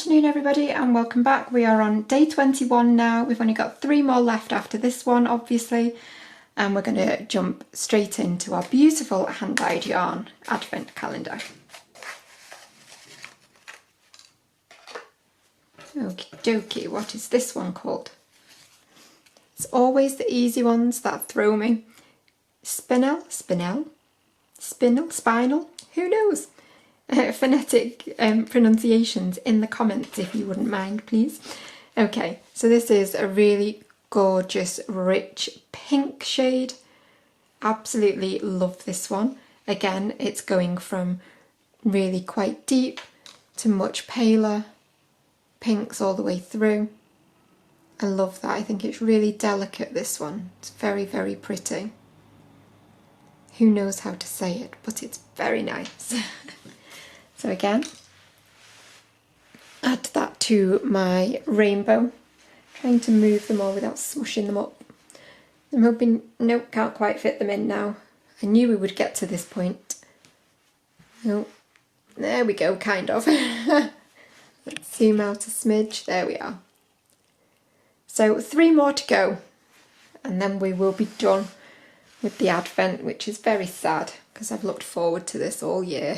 afternoon everybody and welcome back. We are on day 21 now. We've only got 3 more left after this one obviously, and we're going to jump straight into our beautiful hand-dyed yarn advent calendar. Okie dokie, what is this one called? It's always the easy ones that throw me. Spinel, spinal, who knows? Phonetic pronunciations in the comments if you wouldn't mind, please. Okay, so this is a really gorgeous rich pink shade. Absolutely love this one. Again, it's going from really quite deep to much paler pinks all the way through. I love that. I think it's really delicate, this one. It's very, very pretty. Who knows how to say it, but it's very nice. So again, add that to my rainbow, trying to move them all without smushing them up. I'm hoping, nope, can't quite fit them in now. I knew we would get to this point. Oh, there we go, kind of. Let's zoom out a smidge, there we are. So 3 more to go, and then we will be done with the advent, which is very sad, because I've looked forward to this all year.